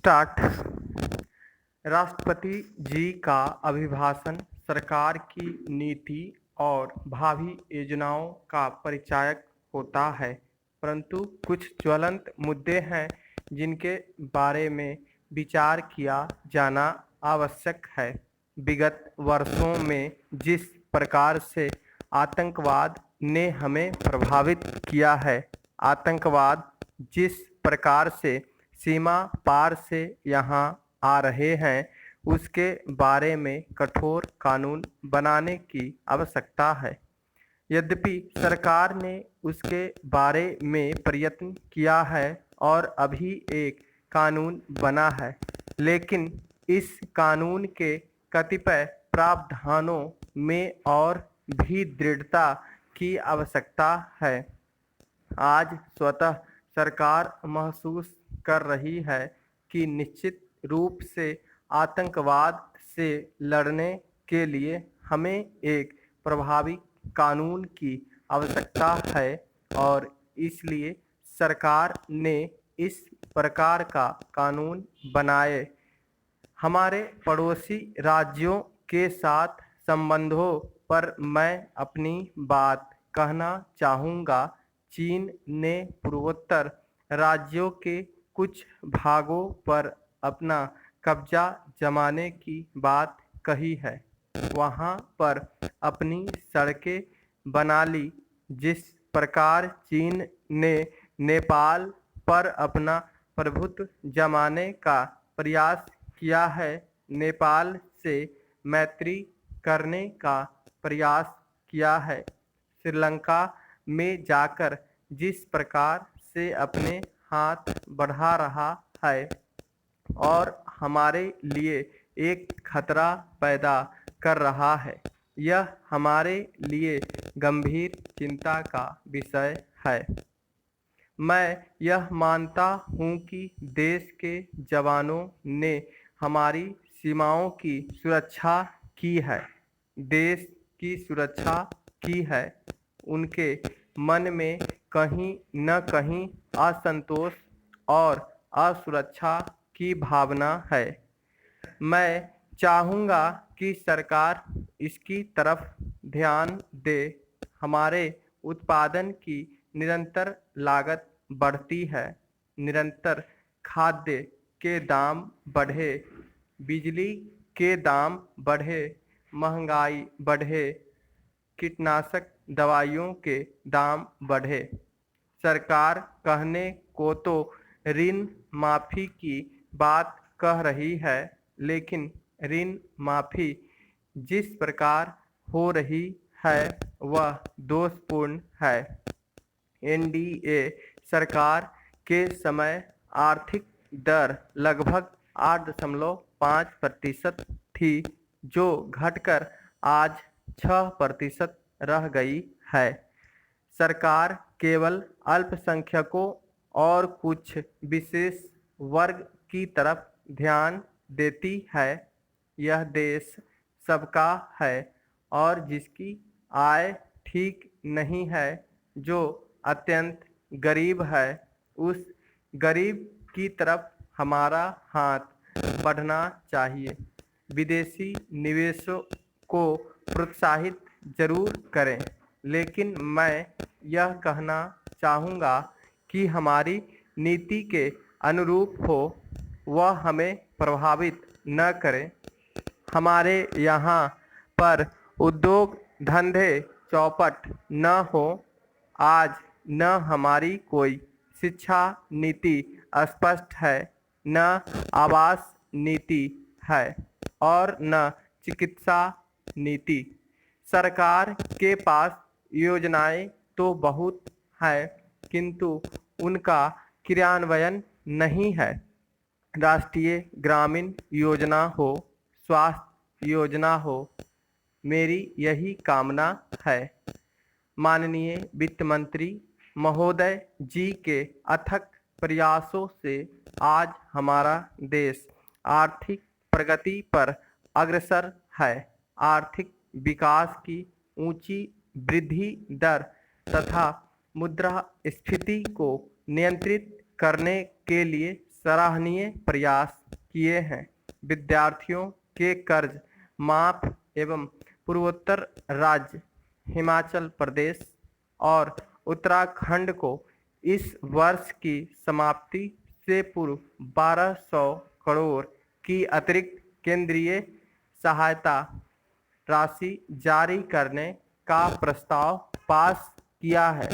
Start. राष्ट्रपति जी का अभिभाषण सरकार की नीति और भावी योजनाओं का परिचायक होता है, परंतु कुछ ज्वलंत मुद्दे हैं जिनके बारे में विचार किया जाना आवश्यक है। विगत वर्षों में जिस प्रकार से आतंकवाद ने हमें प्रभावित किया है, आतंकवाद जिस प्रकार से सीमा पार से यहाँ आ रहे हैं, उसके बारे में कठोर कानून बनाने की आवश्यकता है। यद्यपि सरकार ने उसके बारे में प्रयत्न किया है और अभी एक कानून बना है, लेकिन इस कानून के कतिपय प्रावधानों में और भी दृढ़ता की आवश्यकता है। आज स्वतः सरकार महसूस कर रही है कि निश्चित रूप से आतंकवाद से लड़ने के लिए हमें एक प्रभावी कानून की आवश्यकता है और इसलिए सरकार ने इस प्रकार का कानून बनाए। हमारे पड़ोसी राज्यों के साथ संबंधों पर मैं अपनी बात कहना चाहूँगा। चीन ने पूर्वोत्तर राज्यों के कुछ भागों पर अपना कब्जा जमाने की बात कही है, वहाँ पर अपनी सड़कें बना ली। जिस प्रकार चीन ने नेपाल पर अपना प्रभुत्व जमाने का प्रयास किया है, नेपाल से मैत्री करने का प्रयास किया है, श्रीलंका में जाकर जिस प्रकार से अपने हाथ बढ़ा रहा है और हमारे लिए एक खतरा पैदा कर रहा है, यह हमारे लिए गंभीर चिंता का विषय है। मैं यह मानता हूँ कि देश के जवानों ने हमारी सीमाओं की सुरक्षा की है, देश की सुरक्षा की है। उनके मन में कहीं न कहीं असंतोष और असुरक्षा की भावना है। मैं चाहूँगा कि सरकार इसकी तरफ ध्यान दे। हमारे उत्पादन की निरंतर लागत बढ़ती है, निरंतर खाद्य के दाम बढ़े, बिजली के दाम बढ़े, महंगाई बढ़े, कीटनाशक दवाइयों के दाम बढ़े। सरकार कहने को तो ऋण माफ़ी की बात कह रही है, लेकिन ऋण माफ़ी जिस प्रकार हो रही है वह दोषपूर्ण है। एनडीए सरकार के समय आर्थिक दर लगभग 8.5% थी, जो घटकर आज 6% रह गई है। सरकार केवल अल्पसंख्यकों और कुछ विशेष वर्ग की तरफ ध्यान देती है। यह देश सबका है और जिसकी आय ठीक नहीं है, जो अत्यंत गरीब है, उस गरीब की तरफ हमारा हाथ बढ़ना चाहिए। विदेशी निवेशों को प्रोत्साहित जरूर करें, लेकिन मैं यह कहना चाहूँगा कि हमारी नीति के अनुरूप हो, वह हमें प्रभावित न करे। हमारे यहाँ पर उद्योग धंधे चौपट न हो। आज न हमारी कोई शिक्षा नीति स्पष्ट है, न आवास नीति है और न चिकित्सा नीति। सरकार के पास योजनाएं तो बहुत है, किंतु उनका क्रियान्वयन नहीं है। राष्ट्रीय ग्रामीण योजना हो, स्वास्थ्य योजना हो, मेरी यही कामना है। माननीय वित्त मंत्री महोदय जी के अथक प्रयासों से आज हमारा देश आर्थिक प्रगति पर अग्रसर है। आर्थिक विकास की ऊंची वृद्धि दर तथा मुद्रास्फीति को नियंत्रित करने के लिए सराहनीय प्रयास किए हैं। विद्यार्थियों के कर्ज माफ एवं पूर्वोत्तर राज्य हिमाचल प्रदेश और उत्तराखंड को इस वर्ष की समाप्ति से पूर्व 1200 करोड़ की अतिरिक्त केंद्रीय सहायता राशि जारी करने का प्रस्ताव पास किया है।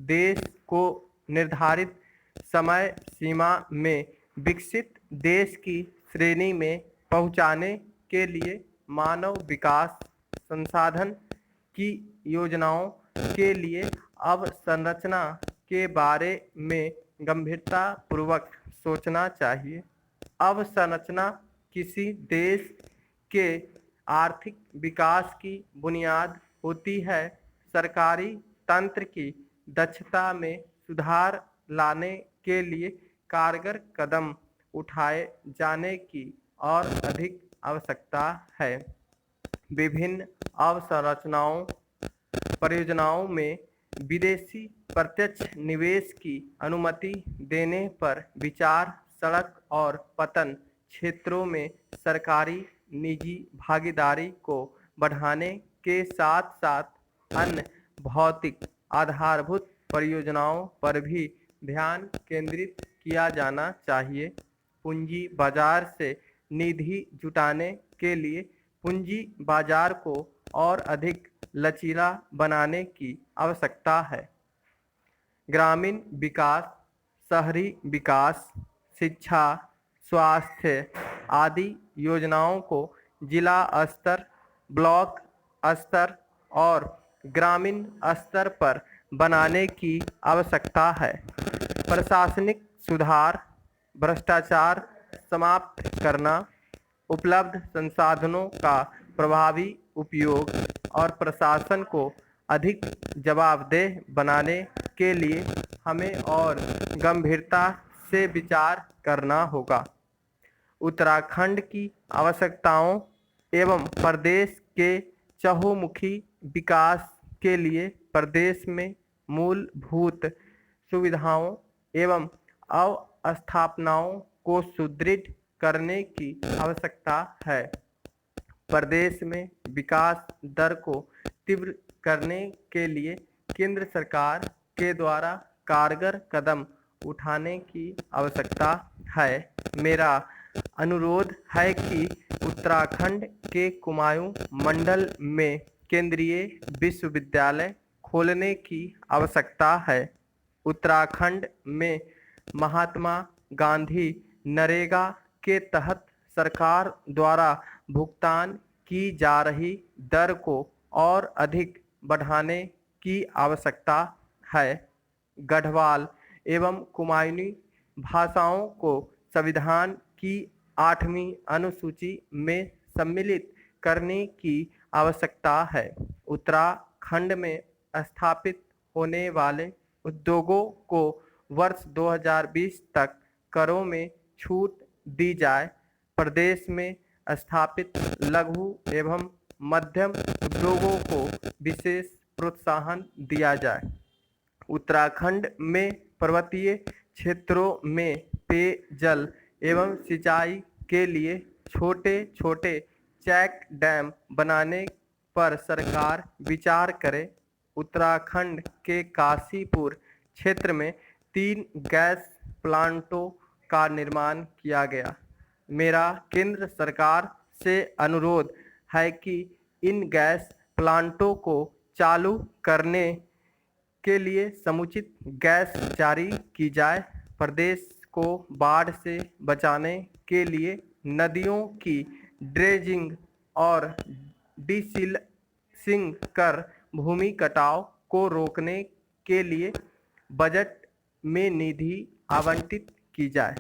देश को निर्धारित समय सीमा में विकसित देश की श्रेणी में पहुंचाने के लिए मानव विकास संसाधन की योजनाओं के लिए अवसंरचना के बारे में गंभीरतापूर्वक सोचना चाहिए। अवसंरचना किसी देश के आर्थिक विकास की बुनियाद होती है। सरकारी तंत्र की दक्षता में सुधार लाने के लिए कारगर कदम उठाए जाने की और अधिक आवश्यकता है। विभिन्न अवसंरचनाओं परियोजनाओं में विदेशी प्रत्यक्ष निवेश की अनुमति देने पर विचार, सड़क और पतन क्षेत्रों में सरकारी निजी भागीदारी को बढ़ाने के साथ साथ अन्य भौतिक आधारभूत परियोजनाओं पर भी ध्यान केंद्रित किया जाना चाहिए। पूंजी बाजार से निधि जुटाने के लिए पूंजी बाजार को और अधिक लचीला बनाने की आवश्यकता है। ग्रामीण विकास, शहरी विकास, शिक्षा, स्वास्थ्य आदि योजनाओं को जिला स्तर, ब्लॉक स्तर और ग्रामीण स्तर पर बनाने की आवश्यकता है। प्रशासनिक सुधार, भ्रष्टाचार समाप्त करना, उपलब्ध संसाधनों का प्रभावी उपयोग और प्रशासन को अधिक जवाबदेह बनाने के लिए हमें और गंभीरता से विचार करना होगा। उत्तराखंड की आवश्यकताओं एवं प्रदेश के चहुमुखी विकास के लिए प्रदेश में मूलभूत सुविधाओं एवं अवस्थापनाओं को सुदृढ़ करने की आवश्यकता है। प्रदेश में विकास दर को तीव्र करने के लिए केंद्र सरकार के द्वारा कारगर कदम उठाने की आवश्यकता है। मेरा अनुरोध है कि उत्तराखंड के कुमाऊं मंडल में केंद्रीय विश्वविद्यालय खोलने की आवश्यकता है। उत्तराखंड में महात्मा गांधी नरेगा के तहत सरकार द्वारा भुगतान की जा रही दर को और अधिक बढ़ाने की आवश्यकता है। गढ़वाल एवं कुमाऊनी भाषाओं को संविधान की 8वीं अनुसूची में सम्मिलित करने की आवश्यकता है। उत्तराखंड में स्थापित होने वाले उद्योगों को वर्ष 2020 तक करों में छूट दी जाए। प्रदेश में स्थापित लघु एवं मध्यम उद्योगों को विशेष प्रोत्साहन दिया जाए। उत्तराखंड में पर्वतीय क्षेत्रों में पेयजल एवं सिंचाई के लिए छोटे छोटे चेक डैम बनाने पर सरकार विचार करे। उत्तराखंड के काशीपुर क्षेत्र में 3 गैस प्लांटों का निर्माण किया गया। मेरा केंद्र सरकार से अनुरोध है कि इन गैस प्लांटों को चालू करने के लिए समुचित गैस जारी की जाए। प्रदेश को बाढ़ से बचाने के लिए नदियों की ड्रेजिंग और डिसिल्टिंग कर भूमि कटाव को रोकने के लिए बजट में निधि आवंटित की जाए।